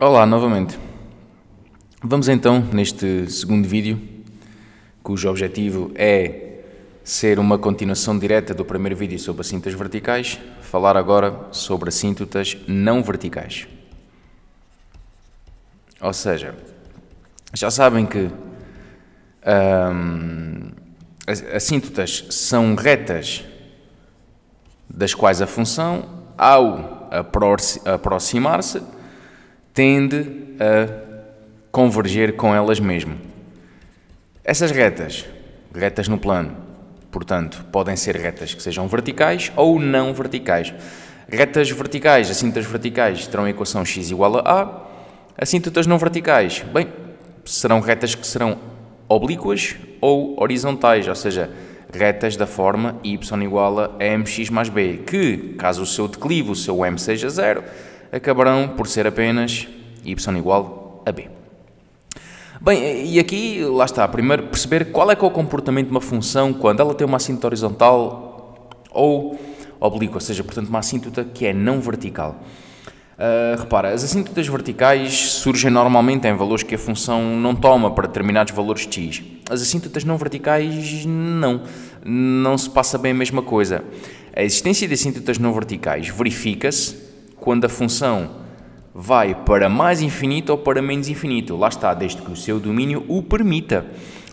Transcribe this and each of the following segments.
Olá novamente. Vamos então, neste segundo vídeo, cujo objetivo é ser uma continuação direta do primeiro vídeo sobre assíntotas verticais, falar agora sobre assíntotas não verticais. Ou seja, já sabem que assíntotas são retas das quais a função, ao aproximar-se, tende a converger com elas mesmo. Essas retas no plano, portanto, podem ser retas que sejam verticais ou não verticais. Retas verticais, assíntotas verticais, terão a equação x igual a a. Assíntotas não verticais, bem, serão retas que serão oblíquas ou horizontais, ou seja, retas da forma y igual a mx mais b, que, caso o seu declive, o seu m seja zero, acabarão por ser apenas y igual a b. Bem, e aqui, lá está, primeiro perceber qual é que é o comportamento de uma função quando ela tem uma assíntota horizontal ou oblíqua, ou seja, portanto, uma assíntota que é não vertical. Repara, as assíntotas verticais surgem normalmente em valores que a função não toma para determinados valores x. As assíntotas não verticais, não se passa bem a mesma coisa. A existência de assíntotas não verticais verifica-se quando a função vai para mais infinito ou para menos infinito. Lá está, desde que o seu domínio o permita.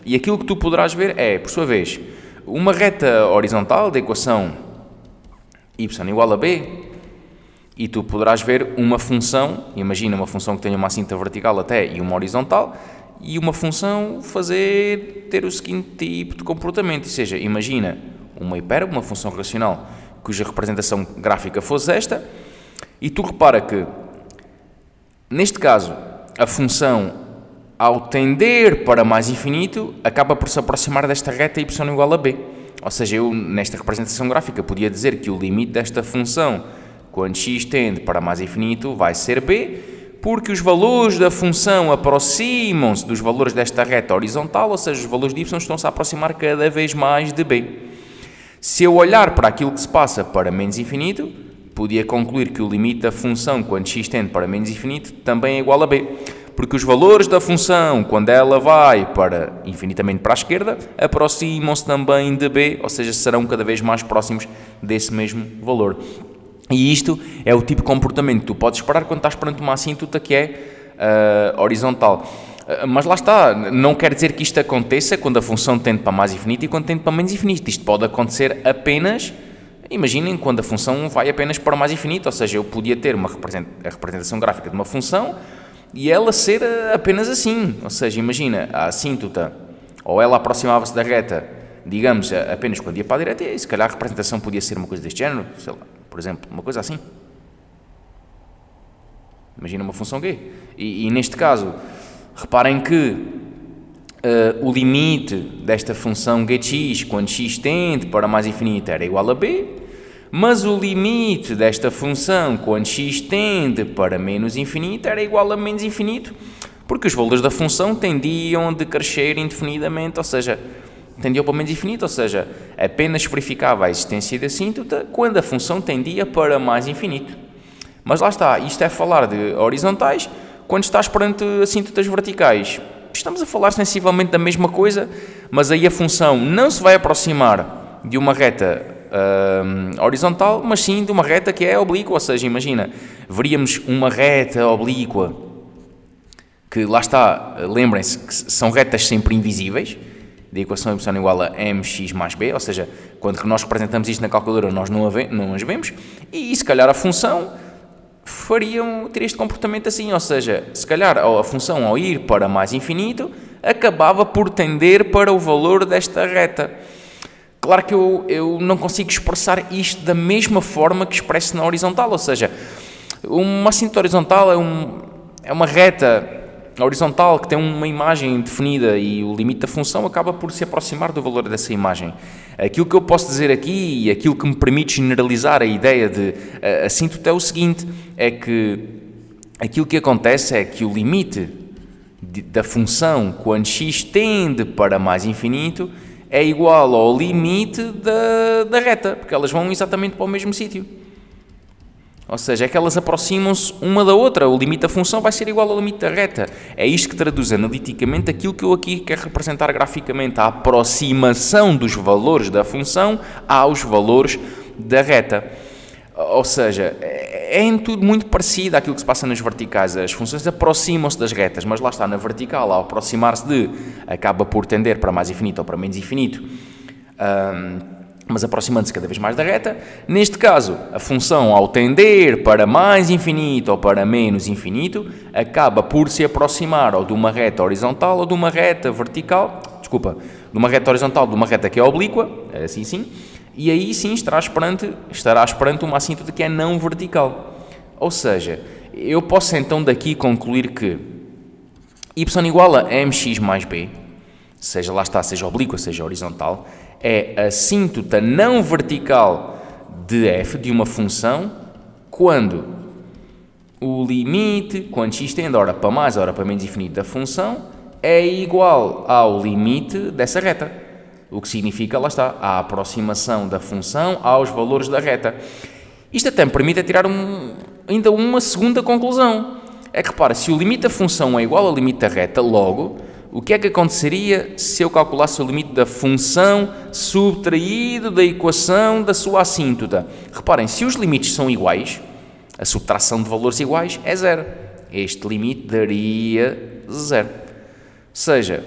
E aquilo que tu poderás ver é, por sua vez, uma reta horizontal da equação y igual a b, e tu poderás ver uma função, imagina uma função que tenha uma assíntota vertical até e uma horizontal, e uma função ter o seguinte tipo de comportamento, ou seja, imagina uma hipérbole, uma função racional, cuja representação gráfica fosse esta, e tu repara que, neste caso, a função, ao tender para mais infinito, acaba por se aproximar desta reta y igual a b. Ou seja, eu, nesta representação gráfica, podia dizer que o limite desta função, quando x tende para mais infinito, vai ser b, porque os valores da função aproximam-se dos valores desta reta horizontal, ou seja, os valores de y estão-se a aproximar cada vez mais de b. Se eu olhar para aquilo que se passa para menos infinito, podia concluir que o limite da função quando x tende para menos infinito também é igual a b, porque os valores da função, quando ela vai para infinitamente para a esquerda, aproximam-se também de b, ou seja, serão cada vez mais próximos desse mesmo valor. E isto é o tipo de comportamento que tu podes esperar quando estás perante uma assíntota que é horizontal. Mas lá está, não quer dizer que isto aconteça quando a função tende para mais infinito e quando tende para menos infinito. Isto pode acontecer apenas, imaginem, quando a função vai apenas para mais infinito, ou seja, eu podia ter a representação gráfica de uma função e ela ser apenas assim. Ou seja, imagina, a assíntota, ou ela aproximava-se da reta, digamos, apenas quando ia para a direita, e se calhar a representação podia ser uma coisa deste género, sei lá, por exemplo, uma coisa assim. Imagina uma função g. E neste caso, reparem que o limite desta função gx, quando x tende para mais infinito, era igual a b, mas o limite desta função, quando x tende para menos infinito, era igual a menos infinito, porque os valores da função tendiam a decrescer indefinidamente, ou seja, tendiam para menos infinito, ou seja, apenas verificava a existência da assíntota quando a função tendia para mais infinito. Mas lá está, isto é falar de horizontais quando estás perante assíntotas verticais. Estamos a falar sensivelmente da mesma coisa, mas aí a função não se vai aproximar de uma reta horizontal, mas sim de uma reta que é oblíqua, ou seja, imagina, veríamos uma reta oblíqua, que lá está, lembrem-se que são retas sempre invisíveis, da equação y igual a mx mais b, ou seja, quando nós representamos isto na calculadora nós não as vemos, e se calhar a função teria este comportamento assim, ou seja, se calhar a função ao ir para mais infinito acabava por tender para o valor desta reta. Claro que eu não consigo expressar isto da mesma forma que expresso na horizontal, ou seja, uma assíntota horizontal é uma reta horizontal que tem uma imagem definida e o limite da função acaba por se aproximar do valor dessa imagem. Aquilo que eu posso dizer aqui e aquilo que me permite generalizar a ideia de assíntota é o seguinte, é que aquilo que acontece é que o limite da função quando x tende para mais infinito é igual ao limite da reta, porque elas vão exatamente para o mesmo sítio. Ou seja, é que elas aproximam-se uma da outra. O limite da função vai ser igual ao limite da reta. É isto que traduz analiticamente aquilo que eu aqui quero representar graficamente. A aproximação dos valores da função aos valores da reta. Ou seja, é em tudo muito parecido àquilo que se passa nas verticais. As funções aproximam-se das retas, mas lá está, na vertical, ao aproximar-se acaba por tender para mais infinito ou para menos infinito. Mas aproximando-se cada vez mais da reta. Neste caso, a função, ao tender para mais infinito ou para menos infinito, acaba por se aproximar ou de uma reta horizontal ou de uma reta vertical, de uma reta horizontal, de uma reta que é oblíqua, assim sim, e aí sim estarás perante uma assíntota que é não vertical. Ou seja, eu posso então daqui concluir que y igual a mx mais b, seja lá está, seja oblíqua, seja horizontal, é a assíntota não vertical de f, de uma função, quando o limite, quando x tende ora para mais, ora para menos infinito da função, é igual ao limite dessa reta. O que significa, lá está, a aproximação da função aos valores da reta. Isto até me permite tirar ainda uma segunda conclusão. É que, repara, se o limite da função é igual ao limite da reta, logo, o que é que aconteceria se eu calculasse o limite da função subtraído da equação da sua assíntota? Reparem, se os limites são iguais, a subtração de valores iguais é zero. Este limite daria zero. Ou seja,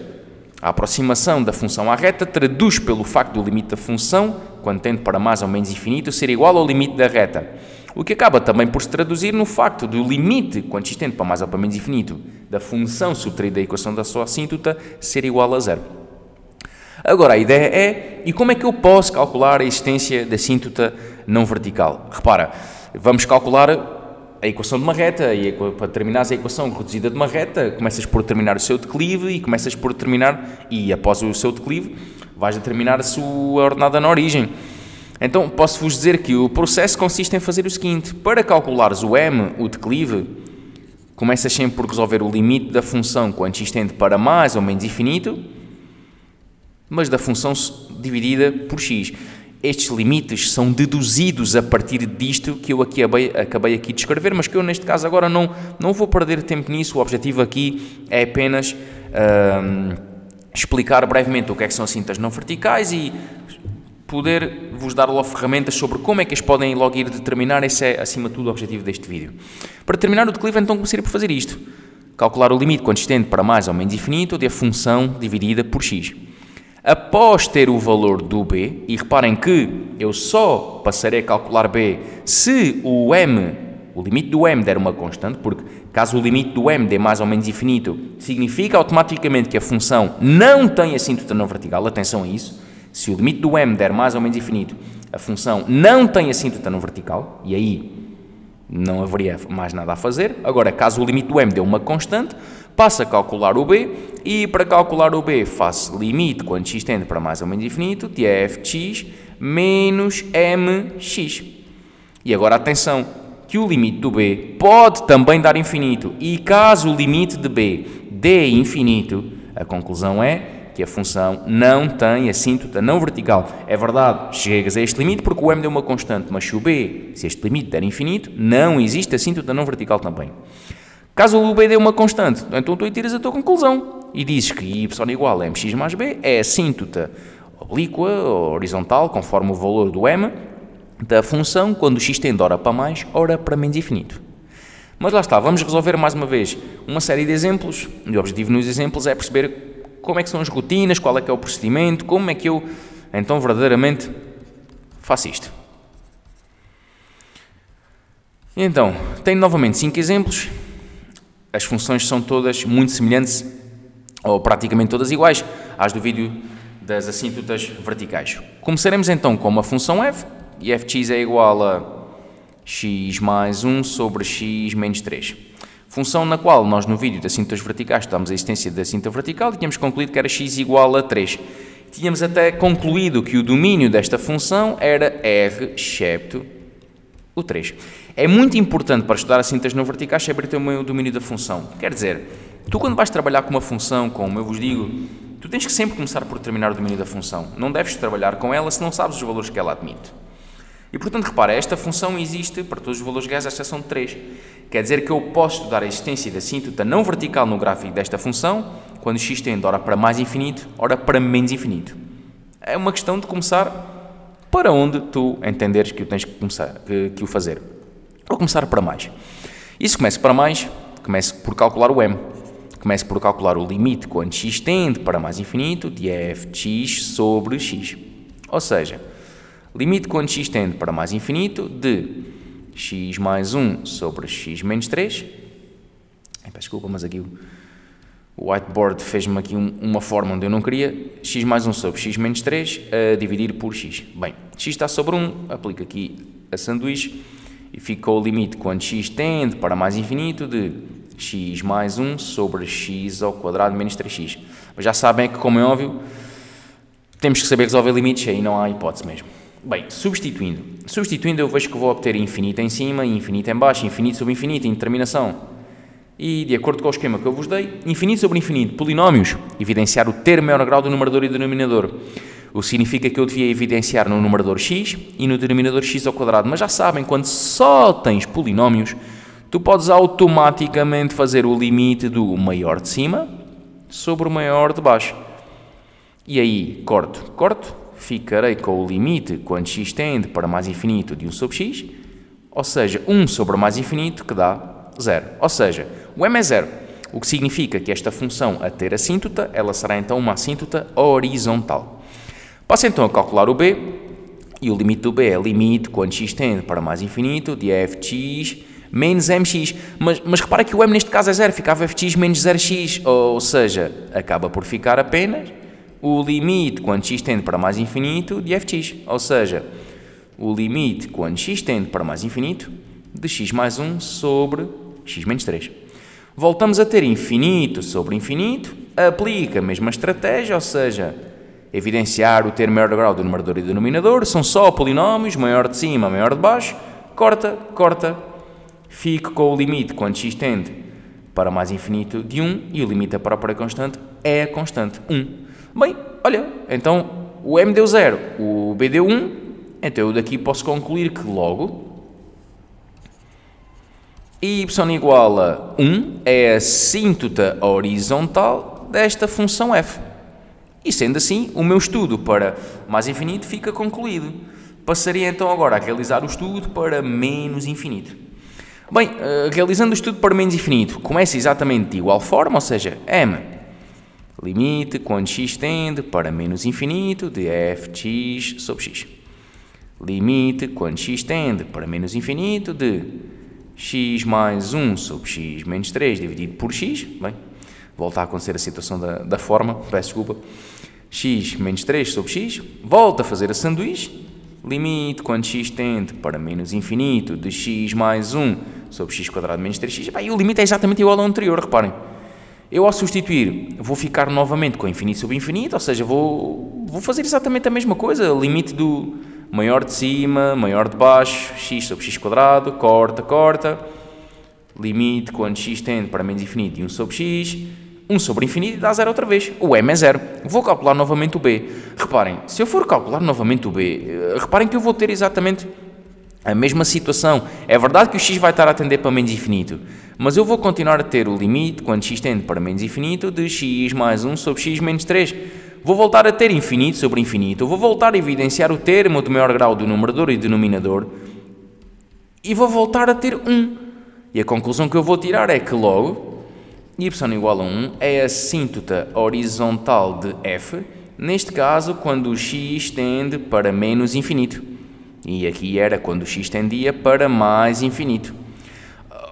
a aproximação da função à reta traduz pelo facto do limite da função, quando tende para mais ou menos infinito, ser igual ao limite da reta. O que acaba também por se traduzir no facto do limite, quando x tende para mais ou para menos infinito, da função subtraída da equação da sua assíntota ser igual a zero. Agora, a ideia é, e como é que eu posso calcular a existência da assíntota não vertical? Repara, vamos calcular a equação de uma reta, e para determinares a equação reduzida de uma reta, começas por determinar o seu declive e após o seu declive, vais determinar a sua ordenada na origem. Então, posso-vos dizer que o processo consiste em fazer o seguinte: para calculares o m, o declive, começas sempre por resolver o limite da função quando x tende para mais ou menos infinito, mas da função dividida por x. Estes limites são deduzidos a partir disto que eu aqui acabei aqui de escrever, mas que eu neste caso agora não vou perder tempo nisso. O objetivo aqui é apenas explicar brevemente o que é que são assíntotas não verticais e poder vos dar logo ferramentas sobre como é que as podem logo ir determinar. Esse é, acima de tudo, o objetivo deste vídeo. Para determinar o declive, então, começaria por fazer isto. Calcular o limite quando x tende para mais ou menos infinito da função dividida por x. Após ter o valor do b, e reparem que eu só passarei a calcular b se o limite do m der uma constante, porque caso o limite do m dê mais ou menos infinito, significa automaticamente que a função não tem assíntota não vertical. Atenção a isso. Se o limite do m der mais ou menos infinito, a função não tem assíntota não vertical, e aí não haveria mais nada a fazer. Agora, caso o limite do m dê uma constante, passo a calcular o b, e para calcular o b faço limite quando x tende para mais ou menos infinito, de f de x menos mx. E agora atenção, que o limite do b pode também dar infinito, e caso o limite de b dê infinito, a conclusão é que a função não tem assíntota não vertical. É verdade, chegas a este limite porque o m deu uma constante, mas se este limite der infinito, não existe assíntota não vertical também. Caso o b dê uma constante, então tu tiras a tua conclusão e dizes que y igual a mx mais b é assíntota oblíqua ou horizontal, conforme o valor do m da função, quando x tende ora para mais, ora para menos infinito. Mas lá está, vamos resolver mais uma vez uma série de exemplos, e o objetivo nos exemplos é perceber como é que são as rotinas, qual é que é o procedimento, como é que eu, então, verdadeiramente faço isto. Então, tenho novamente 5 exemplos. As funções são todas muito semelhantes, ou praticamente todas iguais, às do vídeo das assíntotas verticais. Começaremos então com uma função f, e f de x é igual a x mais 1 sobre x menos 3. Função na qual nós no vídeo das assíntotas verticais estudamos a existência da assíntota vertical e tínhamos concluído que era x igual a 3. Tínhamos até concluído que o domínio desta função era R excepto o 3. É muito importante para estudar assíntotas não verticais saber também o domínio da função. Quer dizer, tu quando vais trabalhar com uma função, como eu vos digo, tu tens que sempre começar por determinar o domínio da função. Não deves trabalhar com ela se não sabes os valores que ela admite. E, portanto, repara, esta função existe para todos os valores reais à exceção de 3. Quer dizer que eu posso estudar a existência da assíntota não vertical no gráfico desta função quando x tende ora para mais infinito, ora para menos infinito. É uma questão de começar para onde tu entenderes que o tens que começar, que o fazer. Vou começar para mais. E se começo para mais, comece por calcular o m. Comece por calcular o limite quando x tende para mais infinito de f de x sobre x. Ou seja, limite quando x tende para mais infinito de x mais 1 sobre x menos 3. Peço desculpa, mas aqui o whiteboard fez-me aqui uma forma onde eu não queria. X mais 1 sobre x menos 3 a dividir por x. Bem, x está sobre 1, aplico aqui a sanduíche e fica o limite quando x tende para mais infinito de x mais 1 sobre x ao quadrado menos 3x. Mas já sabem que, como é óbvio, temos que saber resolver limites, aí não há hipótese mesmo. Bem, substituindo eu vejo que vou obter infinito em cima e infinito em baixo, infinito sobre infinito, indeterminação. E, de acordo com o esquema que eu vos dei, infinito sobre infinito, polinómios, evidenciar o termo maior grau do numerador e do denominador. O que significa que eu devia evidenciar no numerador x e no denominador x ao quadrado. Mas já sabem, quando só tens polinómios, tu podes automaticamente fazer o limite do maior de cima sobre o maior de baixo. E aí, corto, ficarei com o limite quando x tende para mais infinito de 1 sobre x, ou seja, 1 sobre mais infinito que dá 0. Ou seja, o m é 0, o que significa que esta função a ter assíntota, ela será então uma assíntota horizontal. Passo então a calcular o b, e o limite do b é limite quando x tende para mais infinito de f de x menos mx. Mas repara que o m neste caso é 0, ficava f de x menos 0x, ou seja, acaba por ficar apenas o limite quando x tende para mais infinito de f de x, ou seja, o limite quando x tende para mais infinito de x mais 1 sobre x menos 3. Voltamos a ter infinito sobre infinito, aplica a mesma estratégia, ou seja, evidenciar o termo maior grau do numerador e do denominador, são só polinómios, maior de cima, maior de baixo, corta, fico com o limite quando x tende para mais infinito de 1 e o limite da própria constante é a constante 1. Bem, olha, então o m deu 0, o b deu 1, então eu daqui posso concluir que logo y igual a 1 é a assíntota horizontal desta função f. E sendo assim, o meu estudo para mais infinito fica concluído. Passaria então agora a realizar o estudo para menos infinito. Bem, realizando o estudo para menos infinito, começa exatamente de igual forma, ou seja, m, limite quando x tende para menos infinito de f de x sobre x. Limite quando x tende para menos infinito de x mais 1 sobre x menos 3 dividido por x. Bem, volta a acontecer a situação da forma, peço desculpa. X menos 3 sobre x. Volta a fazer a sanduíche. Limite quando x tende para menos infinito de x mais 1 sobre x quadrado menos 3x. Bem, o limite é exatamente igual ao anterior, reparem. Eu, ao substituir, vou ficar novamente com infinito sobre infinito, ou seja, vou fazer exatamente a mesma coisa. Limite do maior de cima, maior de baixo, x sobre x quadrado, corta. Limite quando x tende para menos infinito de 1 sobre x, 1 sobre infinito e dá 0 outra vez. O m é 0. Vou calcular novamente o b. Reparem, se eu for calcular novamente o b, reparem que eu vou ter exatamente a mesma situação. É verdade que o x vai estar a tender para menos infinito, mas eu vou continuar a ter o limite quando x tende para menos infinito de x mais 1 sobre x menos 3. Vou voltar a ter infinito sobre infinito. Vou voltar a evidenciar o termo de maior grau do numerador e denominador e vou voltar a ter 1. E a conclusão que eu vou tirar é que logo y igual a 1 é a assíntota horizontal de f, neste caso quando o x tende para menos infinito. E aqui era quando o x tendia para mais infinito.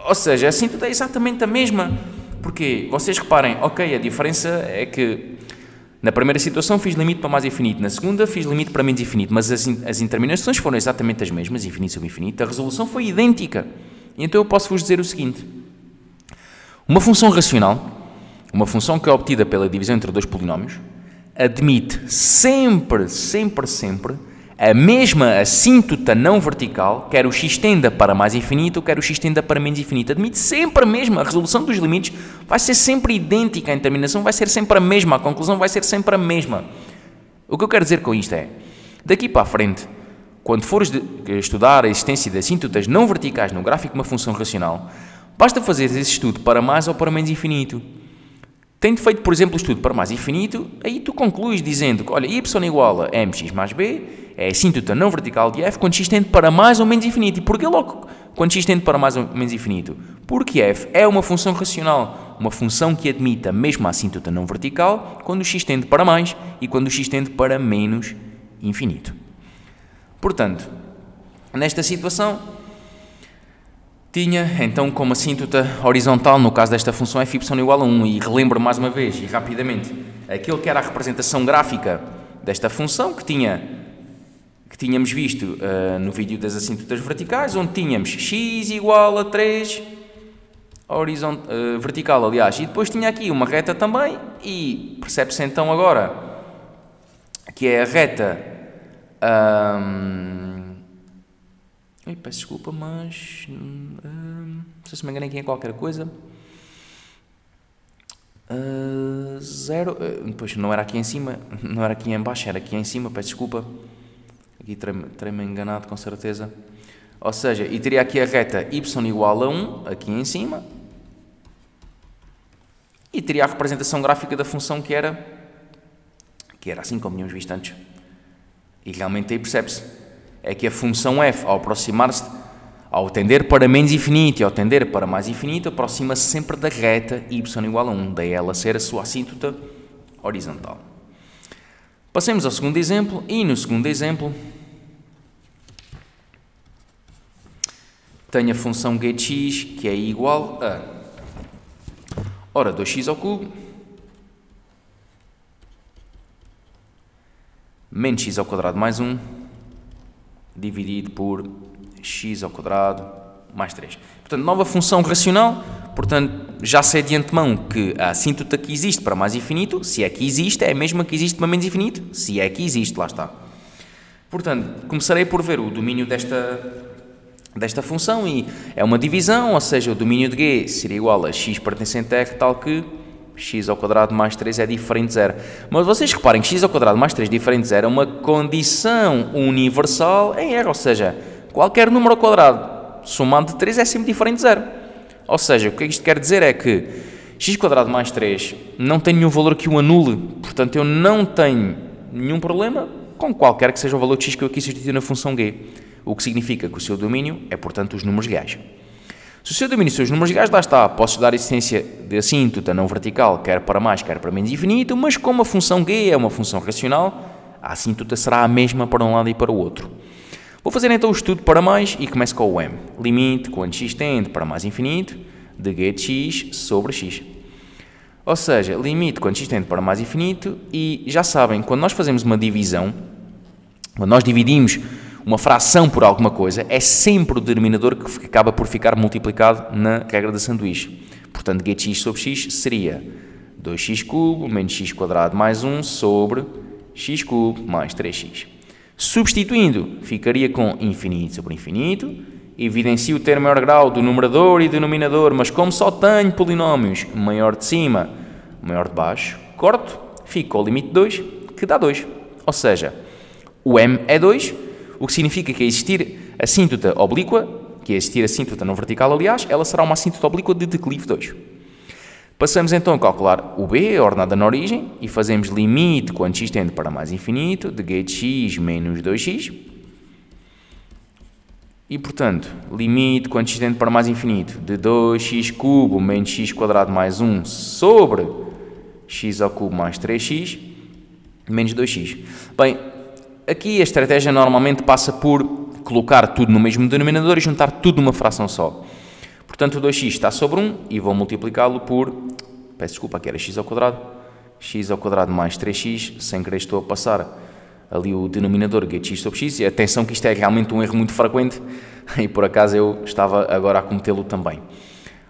Ou seja, a assíntota é exatamente a mesma. Porque vocês reparem, ok, a diferença é que na primeira situação fiz limite para mais infinito, na segunda fiz limite para menos infinito, mas as interminações foram exatamente as mesmas, infinito sobre infinito, a resolução foi idêntica. Então eu posso vos dizer o seguinte: uma função racional, uma função que é obtida pela divisão entre dois polinómios, admite sempre a mesma assíntota não vertical, quer o x tenda para mais infinito, quer o x tenda para menos infinito. Admite sempre a mesma, a resolução dos limites vai ser sempre idêntica, a interminação vai ser sempre a mesma, a conclusão vai ser sempre a mesma. O que eu quero dizer com isto é, daqui para a frente, quando fores estudar a existência de assíntotas não verticais no gráfico de uma função racional, basta fazer esse estudo para mais ou para menos infinito. Tendo feito, por exemplo, o estudo para mais infinito, aí tu concluis dizendo que, olha, y igual a mx mais b é a assíntota não vertical de f quando x tende para mais ou menos infinito. E porquê logo quando x tende para mais ou menos infinito? Porque f é uma função racional, uma função que admite a mesma assíntota não vertical quando o x tende para mais e quando o x tende para menos infinito. Portanto, nesta situação, tinha então como assíntota horizontal, no caso desta função f igual a 1, e relembro mais uma vez e rapidamente aquilo que era a representação gráfica desta função que tínhamos visto no vídeo das assíntotas verticais, onde tínhamos x igual a 3 vertical, aliás, e depois tinha aqui uma reta também, e percebe-se então agora que é a reta peço desculpa, mas não sei se me enganei aqui em qualquer coisa. 0, depois não era aqui em cima, não era aqui em baixo, era aqui em cima, peço desculpa. Aqui terei-me enganado com certeza. Ou seja, e teria aqui a reta y igual a 1, aqui em cima. E teria a representação gráfica da função que era assim como tínhamos visto antes. E realmente aí percebe-se. É que a função f, ao aproximar-se, ao tender para menos infinito e ao tender para mais infinito, aproxima-se sempre da reta y igual a 1, daí ela ser a sua assíntota horizontal. Passemos ao segundo exemplo, e no segundo exemplo tenho a função g de x, que é igual a, ora, 2x ao cubo, menos x ao quadrado mais 1, dividido por x ao quadrado mais 3. Portanto, nova função racional, portanto, já sei de antemão que a assíntota que existe para mais infinito, se é que existe, é a mesma que existe para menos infinito, se é que existe, lá está. Portanto, começarei por ver o domínio desta função e é uma divisão, ou seja, o domínio de g seria igual a x pertencente a r, tal que x ao quadrado mais 3 é diferente de 0. Mas vocês reparem que x ao quadrado mais 3 diferente de 0 é uma condição universal em R, ou seja, qualquer número ao quadrado somado de 3 é sempre diferente de 0. Ou seja, o que isto quer dizer é que x quadrado mais 3 não tem nenhum valor que o anule, portanto eu não tenho nenhum problema com qualquer que seja o valor de x que eu aqui substituo na função g, o que significa que o seu domínio é, portanto, os números reais. Se o seu domínio são os números reais, lá está, posso estudar a existência de assíntota não vertical, quer para mais, quer para menos infinito, mas como a função g é uma função racional, a assíntota será a mesma para um lado e para o outro. Vou fazer então o estudo para mais e começo com o m. Limite, quando x tende para mais infinito, de g de x sobre x. Ou seja, limite, quando x tende para mais infinito, e já sabem, quando nós fazemos uma divisão, quando nós dividimos uma fração por alguma coisa, é sempre o denominador que acaba por ficar multiplicado na regra da sanduíche. Portanto, g de x sobre x seria 2x cubo menos x quadrado mais 1 sobre x cubo mais 3x. Substituindo, ficaria com infinito sobre infinito, evidencio ter maior grau do numerador e denominador, mas como só tenho polinómios maior de cima, maior de baixo, corto, fica o limite de 2, que dá 2. Ou seja, o m é 2, o que significa que existir assíntota oblíqua, que é existir assíntota não vertical, aliás, ela será uma assíntota oblíqua de declive 2. Passamos então a calcular o b, a ordenada na origem, e fazemos limite quando x tende para mais infinito, de g de x menos 2x. E, portanto, limite quando x tende para mais infinito, de 2x cubo menos x quadrado mais 1 sobre x ao cubo mais 3x menos 2x. Bem, aqui a estratégia normalmente passa por colocar tudo no mesmo denominador e juntar tudo numa fração só. Portanto, o 2x está sobre 1 e vou multiplicá-lo por, peço desculpa, aqui era x ao quadrado mais 3x, sem querer estou a passar ali o denominador g de x sobre x, e atenção que isto é realmente um erro muito frequente, e por acaso eu estava agora a cometê-lo também.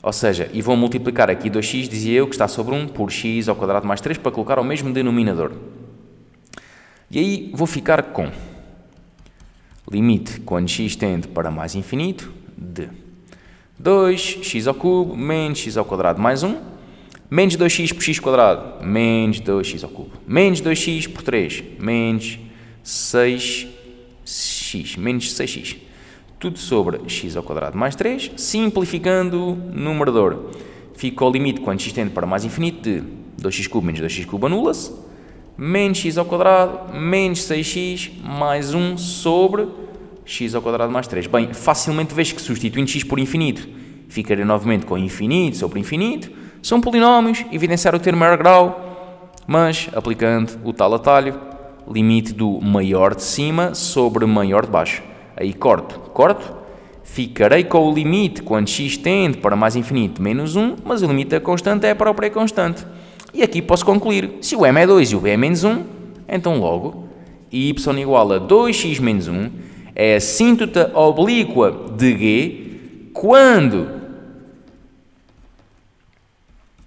Ou seja, e vou multiplicar aqui 2x, dizia eu, que está sobre 1, por x ao quadrado mais 3, para colocar o mesmo denominador. E aí vou ficar com limite quando x tende para mais infinito de 2x ao cubo menos x ao quadrado mais 1, menos 2x por x quadrado, menos 2x ao cubo, menos 2x por 3, menos 6x x menos 6x. Tudo sobre x ao quadrado mais 3, simplificando o numerador. Fica o limite quando x tende para mais infinito de 2x cubo menos 2x cubo anula-se, menos x ao quadrado menos 6x mais 1 sobre x ao quadrado mais 3. Bem, facilmente vejo que substituindo x por infinito, ficaria novamente com infinito sobre infinito. São polinómios, evidenciar o termo maior grau, mas aplicando o tal atalho, limite do maior de cima sobre maior de baixo. Aí corto, ficarei com o limite quando x tende para mais infinito menos 1, mas o limite da constante é a própria constante. E aqui posso concluir, se o m é 2 e o b é menos 1, então logo, y igual a 2x menos 1 é a assíntota oblíqua de G quando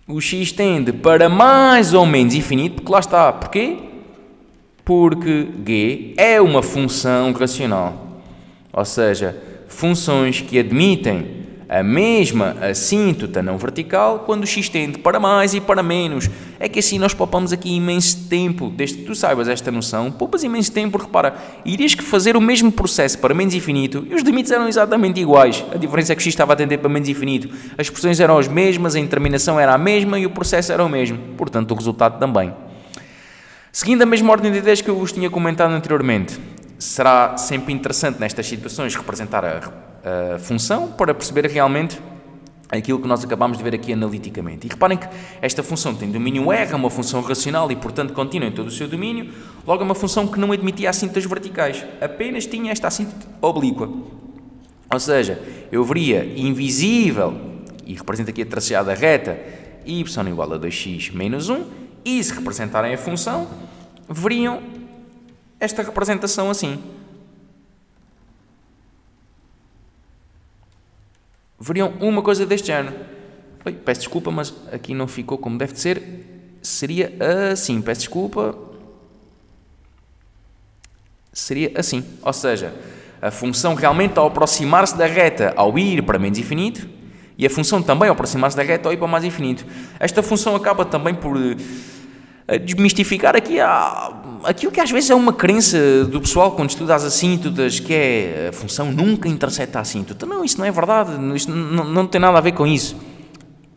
o x tende para mais ou menos infinito, porque lá está, porquê? Porque G é uma função racional. Ou seja, funções que admitem a mesma assíntota não vertical quando o x tende para mais e para menos. É que assim nós poupamos aqui imenso tempo. Desde que tu saibas esta noção, poupas imenso tempo, repara, irias que fazer o mesmo processo para menos infinito e os limites eram exatamente iguais. A diferença é que o x estava a tender para menos infinito. As expressões eram as mesmas, a determinação era a mesma e o processo era o mesmo. Portanto, o resultado também. Seguindo a mesma ordem de ideias que eu vos tinha comentado anteriormente, será sempre interessante nestas situações representar a função para perceber realmente aquilo que nós acabamos de ver aqui analiticamente. E reparem que esta função tem domínio R, é uma função racional e, portanto, contínua em todo o seu domínio, logo é uma função que não admitia assíntotas verticais, apenas tinha esta assíntota oblíqua. Ou seja, eu veria invisível, e representa aqui a traceada reta, y igual a 2x menos 1, e se representarem a função, veriam esta representação assim. Veriam uma coisa deste género. Oi, peço desculpa, mas aqui não ficou como deve de ser. Seria assim, peço desculpa. Seria assim. Ou seja, a função realmente ao aproximar-se da reta ao ir para menos infinito e a função também ao aproximar-se da reta ao ir para mais infinito. Esta função acaba também por desmistificar aqui aquilo que às vezes é uma crença do pessoal quando estuda as assíntotas, que é a função nunca intersecta a assíntota. Não, isso não é verdade, isso não tem nada a ver com isso.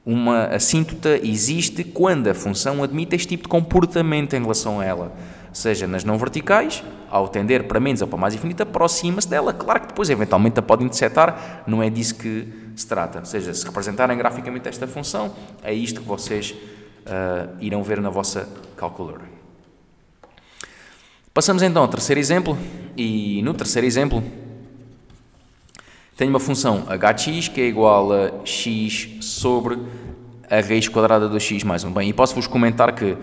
Uma assíntota existe quando a função admite este tipo de comportamento em relação a ela. Seja nas não verticais, ao tender para menos ou para mais infinito, aproxima-se dela. Claro que depois eventualmente a pode intersetar, não é disso que se trata. Ou seja, se representarem graficamente esta função, é isto que vocês irão ver na vossa calculadora. Passamos então ao terceiro exemplo, e no terceiro exemplo tenho uma função h de x que é igual a x sobre a raiz quadrada de 2x mais 1. Bem, e posso-vos comentar que,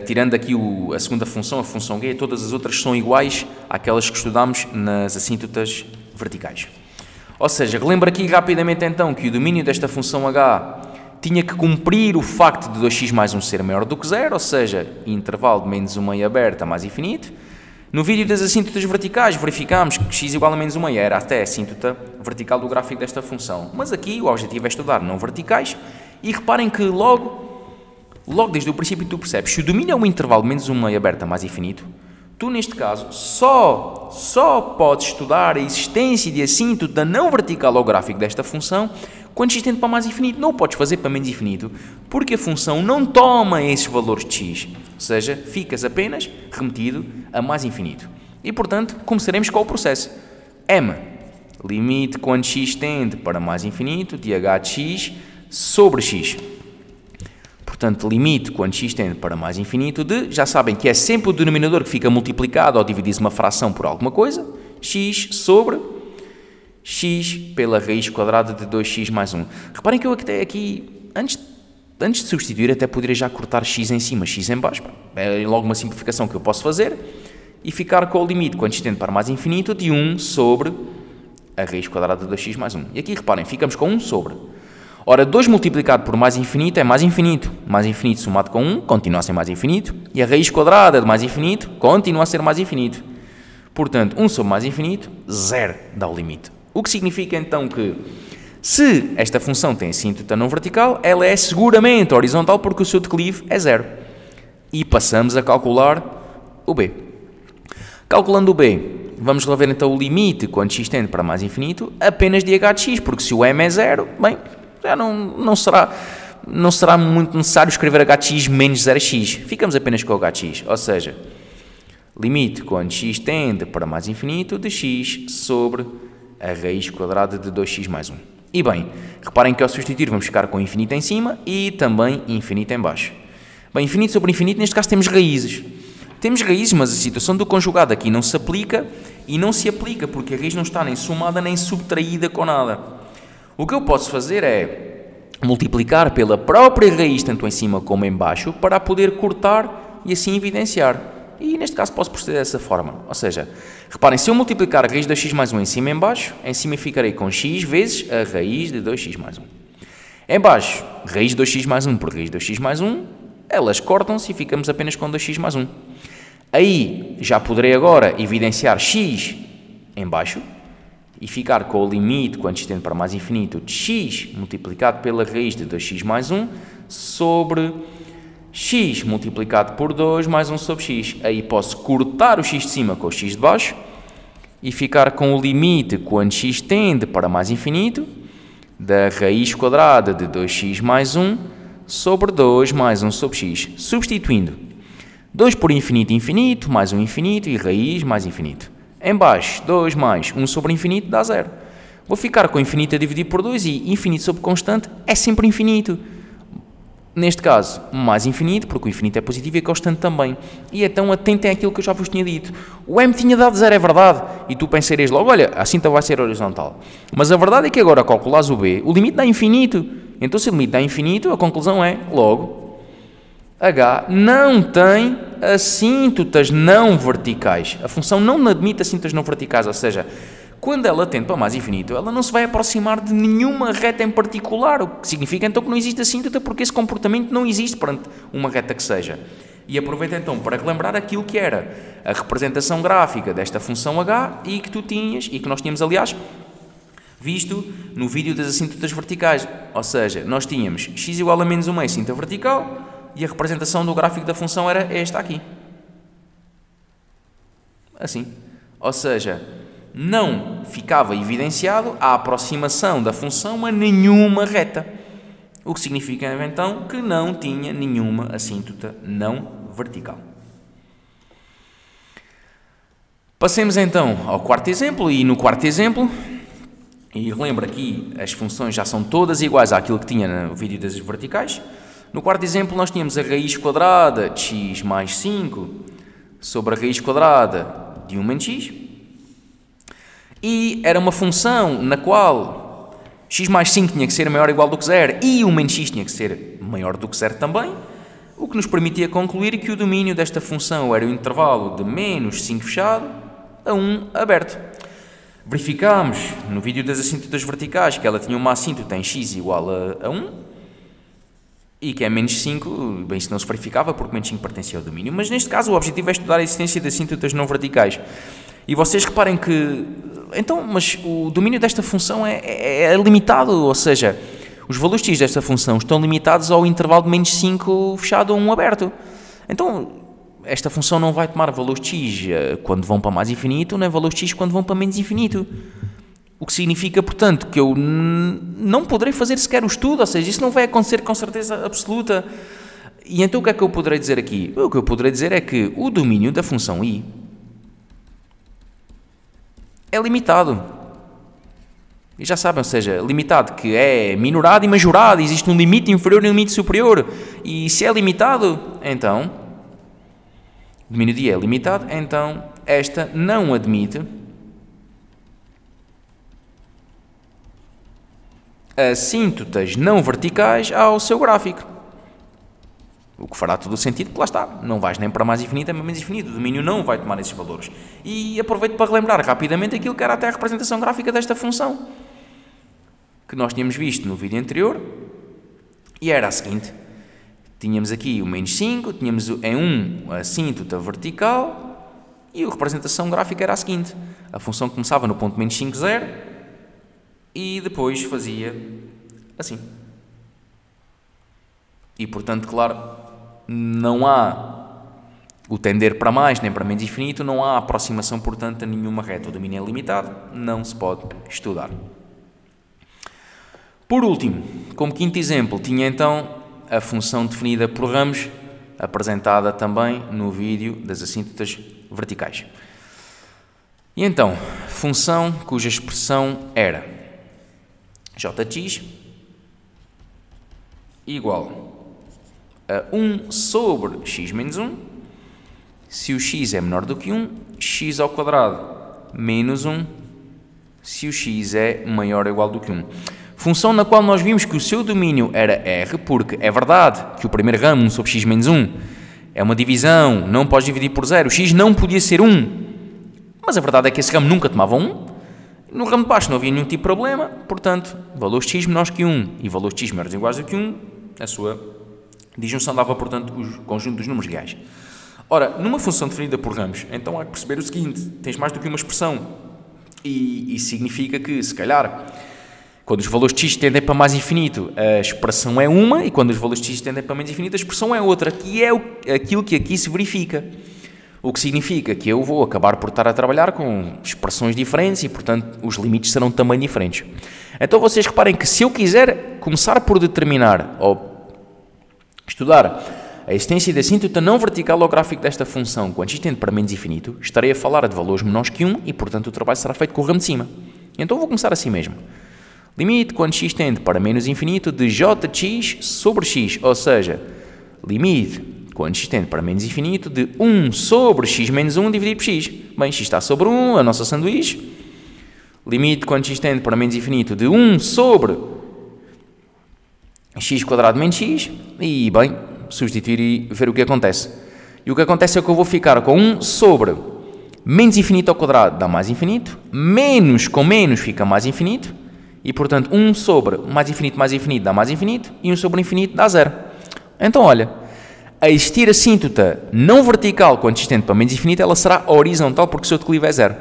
tirando aqui a segunda função, a função g, todas as outras são iguais àquelas que estudámos nas assíntotas verticais. Ou seja, relembro aqui rapidamente então que o domínio desta função h tinha que cumprir o facto de 2x mais 1 ser maior do que 0, ou seja, intervalo de menos 1 meia aberta mais infinito. No vídeo das assíntotas verticais verificámos que x igual a menos 1 meia era até a assíntota vertical do gráfico desta função. Mas aqui o objetivo é estudar não verticais e reparem que logo desde o princípio tu percebes, se o domínio é um intervalo de menos 1 meia aberta mais infinito, tu neste caso só podes estudar a existência de assíntota não vertical ao gráfico desta função quando x tende para mais infinito. Não o podes fazer para menos infinito, porque a função não toma esses valores de x. Ou seja, ficas apenas remetido a mais infinito. E, portanto, começaremos com o processo. M, limite quando x tende para mais infinito de h de x sobre x. Portanto, limite quando x tende para mais infinito de, já sabem que é sempre o denominador que fica multiplicado ao dividir-se uma fração por alguma coisa, x sobre x pela raiz quadrada de 2x mais 1. Reparem que eu até aqui, antes de substituir, até poderia já cortar x em cima, x em baixo. É logo uma simplificação que eu posso fazer e ficar com o limite, quando x tende para mais infinito, de 1 sobre a raiz quadrada de 2x mais 1. E aqui, reparem, ficamos com 1 sobre. Ora, 2 multiplicado por mais infinito é mais infinito. Mais infinito somado com 1 continua a ser mais infinito. E a raiz quadrada de mais infinito continua a ser mais infinito. Portanto, 1 sobre mais infinito, 0 dá o limite. O que significa então que, se esta função tem assíntota não vertical, ela é seguramente horizontal porque o seu declive é 0. E passamos a calcular o b. Calculando o b, vamos lá ver então o limite quando x tende para mais infinito apenas de h de x, porque se o m é zero, bem, já não será muito necessário escrever h de x menos 0x, ficamos apenas com h de x, ou seja, limite quando x tende para mais infinito de x sobre a raiz quadrada de 2x mais 1. E bem, reparem que ao substituir vamos ficar com infinito em cima e também infinito em baixo. Bem, infinito sobre infinito, neste caso temos raízes. Temos raízes, mas a situação do conjugado aqui não se aplica e não se aplica porque a raiz não está nem somada nem subtraída com nada. O que eu posso fazer é multiplicar pela própria raiz, tanto em cima como em baixo, para poder cortar e assim evidenciar. E neste caso posso proceder dessa forma. Ou seja, reparem, se eu multiplicar a raiz de 2x mais 1 em cima ficarei com x vezes a raiz de 2x mais 1. Em baixo, raiz de 2x mais 1 por raiz de 2x mais 1, elas cortam-se e ficamos apenas com 2x mais 1. Aí já poderei agora evidenciar x em baixo e ficar com o limite, quando x tende para mais infinito, de x multiplicado pela raiz de 2x mais 1 sobre x multiplicado por 2 mais 1 sobre x. Aí posso cortar o x de cima com o x de baixo e ficar com o limite, quando x tende para mais infinito, da raiz quadrada de 2x mais 1 sobre 2 mais 1 sobre x. Substituindo 2 por infinito, infinito, mais 1 infinito e raiz mais infinito. Em baixo, 2 mais 1 sobre infinito dá 0. Vou ficar com infinito a dividir por 2 e infinito sobre constante é sempre infinito. Neste caso, mais infinito, porque o infinito é positivo e a constante também. E então atentem àquilo que eu já vos tinha dito. O m tinha dado 0, é verdade. E tu pensarias logo, olha, a cinta vai ser horizontal. Mas a verdade é que agora, calculares o b, o limite dá infinito. Então se o limite dá infinito, a conclusão é, logo, h não tem assíntotas não verticais. A função não admite assíntotas não verticais, ou seja, quando ela tende para mais infinito, ela não se vai aproximar de nenhuma reta em particular, o que significa então que não existe assíntota, porque esse comportamento não existe perante uma reta que seja. E aproveito então para relembrar aquilo que era a representação gráfica desta função h e que tu tinhas, e que nós tínhamos aliás, visto no vídeo das assíntotas verticais. Ou seja, nós tínhamos x igual a menos 1 assínta vertical e a representação do gráfico da função era esta aqui. Assim. Ou seja, não ficava evidenciado a aproximação da função a nenhuma reta. O que significa, então, que não tinha nenhuma assíntota não vertical. Passemos, então, ao quarto exemplo. E no quarto exemplo, e relembro aqui, as funções já são todas iguais àquilo que tinha no vídeo das verticais. No quarto exemplo, nós tínhamos a raiz quadrada de x mais 5 sobre a raiz quadrada de 1 menos x. E era uma função na qual x mais 5 tinha que ser maior ou igual do que 0 e 1 menos x tinha que ser maior do que 0 também, o que nos permitia concluir que o domínio desta função era o intervalo de menos 5 fechado a 1 aberto. Verificámos no vídeo das assíntotas verticais que ela tinha uma assíntota em x igual a 1 e que é menos 5, bem, isso não se verificava porque menos 5 pertencia ao domínio, mas neste caso o objetivo é estudar a existência de assíntotas não verticais. E vocês reparem que, então, mas o domínio desta função é limitado, ou seja, os valores x desta função estão limitados ao intervalo de menos 5 fechado a 1 aberto. Então, esta função não vai tomar valores x quando vão para mais infinito, nem valores x quando vão para menos infinito. O que significa, portanto, que eu não poderei fazer sequer o estudo, ou seja, isso não vai acontecer com certeza absoluta. E então o que é que eu poderei dizer aqui? O que eu poderei dizer é que o domínio da função i é limitado. E já sabem, ou seja, limitado que é minorado e majorado, existe um limite inferior e um limite superior. E se é limitado, então, o domínio de i é limitado, então esta não admite assíntotas não verticais ao seu gráfico. O que fará todo o sentido, porque lá está, não vais nem para mais infinito nem para menos infinito, o domínio não vai tomar esses valores. E aproveito para relembrar rapidamente aquilo que era até a representação gráfica desta função, que nós tínhamos visto no vídeo anterior, e era a seguinte: tínhamos aqui o menos 5, tínhamos em 1 a assíntota vertical, e a representação gráfica era a seguinte: a função começava no ponto menos 5, 0, e depois fazia assim. E, portanto, claro, não há o tender para mais nem para menos infinito, não há aproximação, portanto, a nenhuma reta. O domínio é limitado, não se pode estudar. Por último, como quinto exemplo, tinha então a função definida por ramos, apresentada também no vídeo das assíntotas verticais. E então, função cuja expressão era jx igual a 1 sobre x menos 1, se o x é menor do que 1, x ao quadrado menos 1, se o x é maior ou igual do que 1. Função na qual nós vimos que o seu domínio era R, porque é verdade que o primeiro ramo, 1 sobre x menos 1, é uma divisão, não podes dividir por 0, o x não podia ser 1, mas a verdade é que esse ramo nunca tomava 1, no ramo de baixo não havia nenhum tipo de problema, portanto, valores de x menores que 1 e valores de x menores ou iguais do que 1, a sua disjunção dava, portanto, o conjunto dos números reais. Ora, numa função definida por ramos, então há que perceber o seguinte, tens mais do que uma expressão, e isso significa que, se calhar, quando os valores de x tendem para mais infinito, a expressão é uma, e quando os valores de x tendem para menos infinito, a expressão é outra, que é aquilo que aqui se verifica. O que significa que eu vou acabar por estar a trabalhar com expressões diferentes e, portanto, os limites serão também diferentes. Então, vocês reparem que se eu quiser começar por determinar ou estudar a existência da assíntota não vertical ao gráfico desta função quando x tende para menos infinito, estarei a falar de valores menores que 1 e, portanto, o trabalho será feito com o ramo de cima. Então, vou começar assim mesmo. Limite quando x tende para menos infinito de jx sobre x, ou seja, limite quando x tende para menos infinito de 1 sobre x menos 1 dividido por x. Bem, x está sobre 1, a nossa sanduíche. Limite quando x tende para menos infinito de 1 sobre x quadrado menos x. E, bem, substituir e ver o que acontece. E o que acontece é que eu vou ficar com 1 sobre menos infinito ao quadrado dá mais infinito, menos com menos fica mais infinito, e, portanto, 1 sobre mais infinito dá mais infinito, e 1 sobre infinito dá 0. Então, olha, a existir assíntota não vertical quando x tende para menos infinito, ela será horizontal porque o seu declive é 0.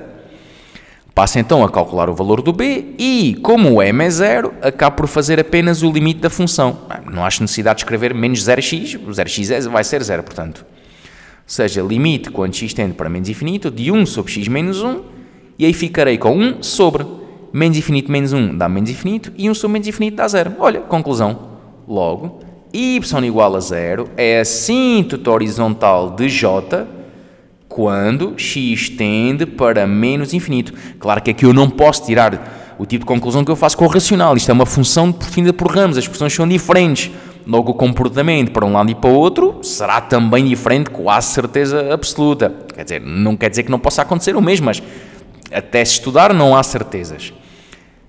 Passo então a calcular o valor do b e, como o m é 0, acabo por fazer apenas o limite da função. Não acho necessidade de escrever menos 0x, o 0x vai ser 0, portanto. Ou seja, limite quando x tende para menos infinito de 1 sobre x menos 1, e aí ficarei com 1 sobre menos infinito menos 1 dá menos infinito, e 1 sobre menos infinito dá 0. Olha, conclusão. Logo, y igual a 0 é a assíntota horizontal de j quando x tende para menos infinito. Claro que aqui eu não posso tirar o tipo de conclusão que eu faço com o racional. Isto é uma função definida por ramos, as expressões são diferentes. Logo, o comportamento para um lado e para o outro será também diferente, com a certeza absoluta. Quer dizer, não quer dizer que não possa acontecer o mesmo, mas até se estudar não há certezas.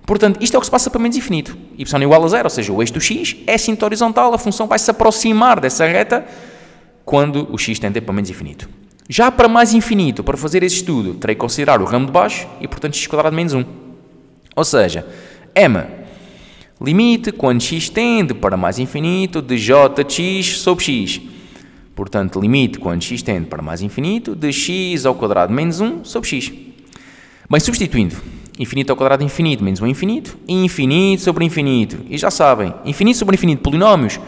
Portanto, isto é o que se passa para menos infinito. Y igual a 0, ou seja, o eixo do x é assíntota horizontal, a função vai se aproximar dessa reta quando o x tende para menos infinito. Já para mais infinito, para fazer esse estudo, terei que considerar o ramo de baixo e, portanto, x quadrado menos 1. Ou seja, m, limite quando x tende para mais infinito de jx sobre x. Portanto, limite quando x tende para mais infinito de x ao quadrado menos 1 sobre x. Bem, substituindo infinito ao quadrado infinito menos 1 infinito, e infinito sobre infinito. E já sabem, infinito sobre infinito, polinómios.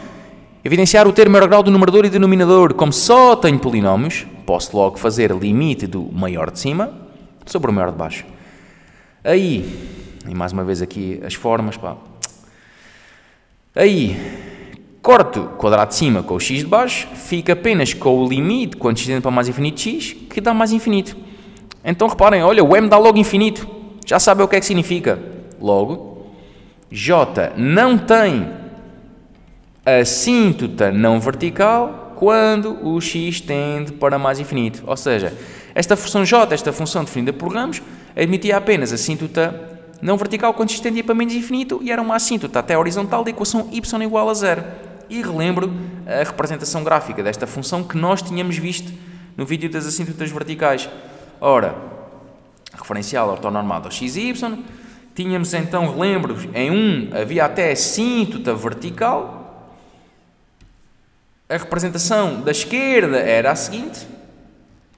Evidenciar o termo maior grau do numerador e denominador. Como só tenho polinómios, posso logo fazer limite do maior de cima sobre o maior de baixo. Aí, e mais uma vez aqui as formas, pá. Aí, corto o quadrado de cima com o x de baixo, fica apenas com o limite quando x tende para mais infinito x, que dá mais infinito. Então reparem, olha, o m dá logo infinito. Já sabem o que é que significa. Logo, j não tem assíntota não vertical quando o x tende para mais infinito. Ou seja, esta função j, esta função definida por ramos, admitia apenas assíntota não vertical quando x tendia para menos infinito e era uma assíntota até horizontal da equação y igual a 0. E relembro a representação gráfica desta função que nós tínhamos visto no vídeo das assíntotas verticais. Ora, referencial ortonormado ao x e y, tínhamos então, relembro, em 1 havia até assíntota vertical, a representação da esquerda era a seguinte,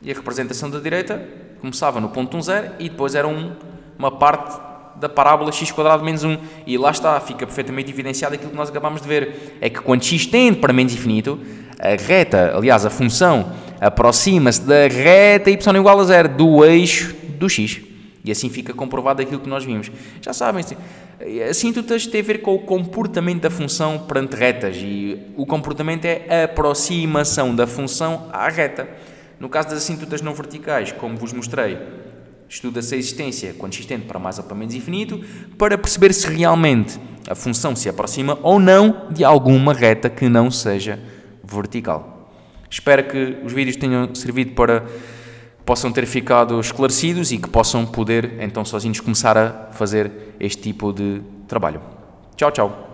e a representação da direita começava no ponto 1, 0, e depois era uma parte da parábola x quadrado menos 1, e lá está, fica perfeitamente evidenciado aquilo que nós acabámos de ver, é que quando x tende para menos infinito, a reta, aliás, a função aproxima-se da reta y igual a 0 do eixo do x. E assim fica comprovado aquilo que nós vimos. Já sabem, assíntotas tem a ver com o comportamento da função perante retas. E o comportamento é a aproximação da função à reta. No caso das assíntotas não verticais, como vos mostrei, estuda-se a existência, quando x tende para mais ou para menos infinito, para perceber se realmente a função se aproxima ou não de alguma reta que não seja vertical. Espero que os vídeos tenham servido para que possam ter ficado esclarecidos e que possam poder, então, sozinhos começar a fazer este tipo de trabalho. Tchau, tchau.